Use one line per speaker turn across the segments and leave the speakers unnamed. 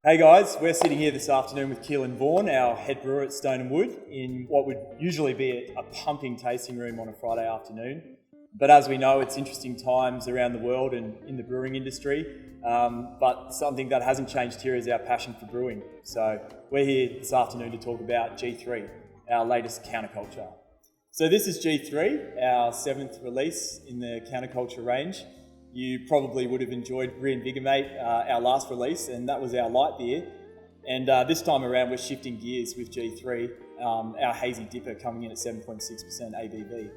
Hey guys, we're sitting here this afternoon with Keelan Vaughan, our head brewer at Stone & Wood, in what would usually be a pumping tasting room on a Friday afternoon. But as we know, it's interesting times around the world and in the brewing industry. But something that hasn't changed here is our passion for brewing. So we're here this afternoon to talk about G3, our latest counterculture. So this is G3, our 7th release in the counterculture range. You probably would have enjoyed Reinvigorate, our last release, and that was our light beer. And this time around, we're shifting gears with G3, our Hazy DIPA coming in at 7.6% ABV.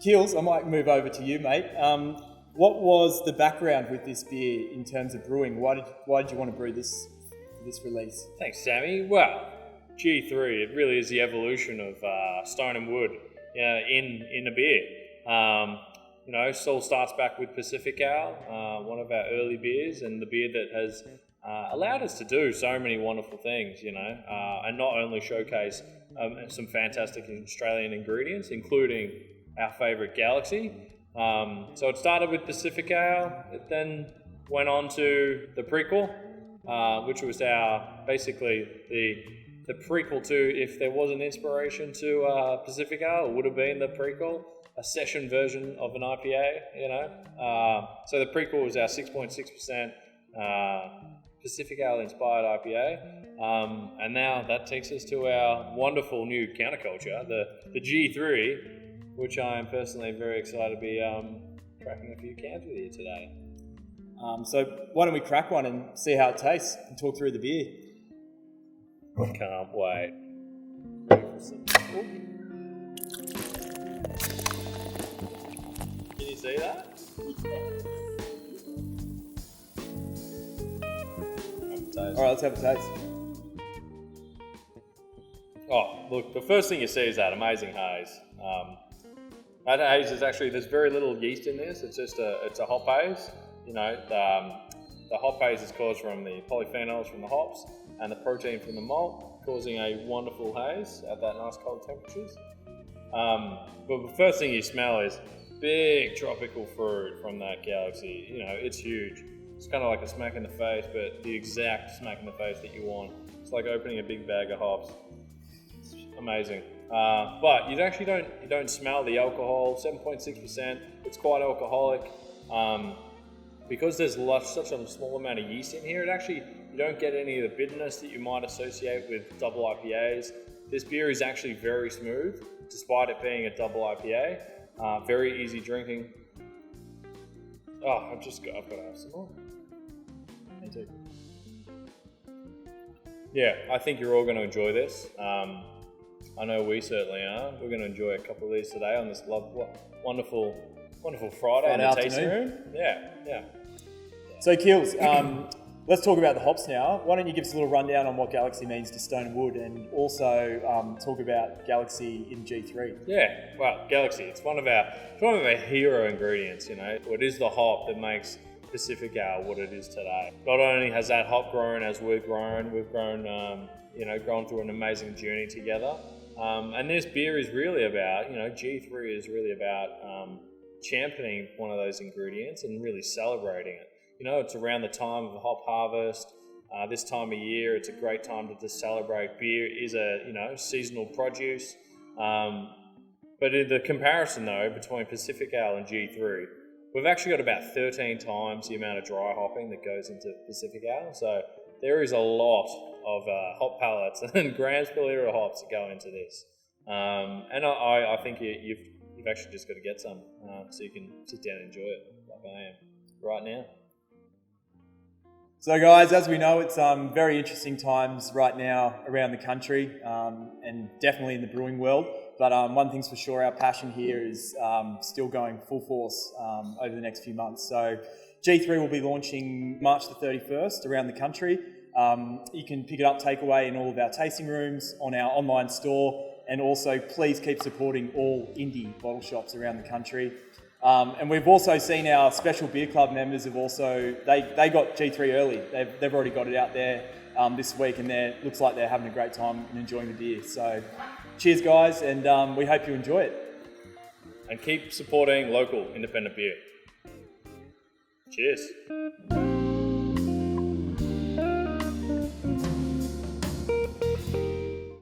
Keels, I might move over to you, mate. What was the background with this beer in terms of brewing? Why did you want to brew this for this release?
Thanks, Sammy. Well, G3, it really is the evolution of Stone & Wood in a beer. It all starts back with Pacific Ale, one of our early beers, and the beer that has allowed us to do so many wonderful things, and not only showcase some fantastic Australian ingredients, including our favourite Galaxy. So it started with Pacific Ale, it then went on to the Prequel, which was basically the prequel to, if there was an inspiration to Pacific Ale, it would have been the Prequel. A session version of an IPA, So the Prequel was our 6.6% Pacific Ale inspired IPA. And now that takes us to our wonderful new counterculture, the G3, which I am personally very excited to be cracking a few cans with you today.
So why don't we crack one and see how it tastes and talk through the beer?
I can't wait. Can you see that?
All right, let's have a taste.
Oh, look, the first thing you see is that amazing haze. That haze is actually, there's very little yeast in this. It's just it's a hop haze. The hop haze is caused from the polyphenols from the hops and the protein from the malt, causing a wonderful haze at that nice cold temperatures. But the first thing you smell is big tropical fruit from that Galaxy. It's huge. It's kind of like a smack in the face, but the exact smack in the face that you want. It's like opening a big bag of hops. It's amazing. But you don't smell the alcohol. 7.6%. It's quite alcoholic. Because there's such a small amount of yeast in here, you don't get any of the bitterness that you might associate with double IPAs. This beer is actually very smooth, despite it being a double IPA. Very easy drinking. Oh, I've got to have some more.
Me too.
Yeah, I think you're all going to enjoy this. I know we certainly are. We're going to enjoy a couple of these today on this wonderful Friday in the tasting room. Yeah.
So Keels, let's talk about the hops now. Why don't you give us a little rundown on what Galaxy means to Stone & Wood, and also talk about Galaxy in G3.
Yeah, well, Galaxy, it's one of our hero ingredients, It is the hop that makes Pacific Ale what it is today. Not only has that hop grown as we've grown gone through an amazing journey together. And this beer is really about, G3 is really about championing one of those ingredients and really celebrating it. It's around the time of the hop harvest. This time of year, it's a great time to just celebrate. Beer is a seasonal produce. But in the comparison though between Pacific Ale and G3, we've actually got about 13 times the amount of dry hopping that goes into Pacific Ale. So there is a lot of hop pellets and grams per litre of hops that go into this. And I think you've actually just got to get some so you can sit down and enjoy it like I am right now.
So guys, as we know, it's very interesting times right now around the country and definitely in the brewing world. But one thing's for sure, our passion here is still going full force over the next few months. So G3 will be launching March the 31st around the country. You can pick it up takeaway in all of our tasting rooms, on our online store, and also please keep supporting all indie bottle shops around the country. And we've also seen our Special Beer Club members have also, they got G3 early. They've already got it out there this week, and looks like they're having a great time and enjoying the beer. So cheers guys, and we hope you enjoy it.
And keep supporting local independent beer. Cheers.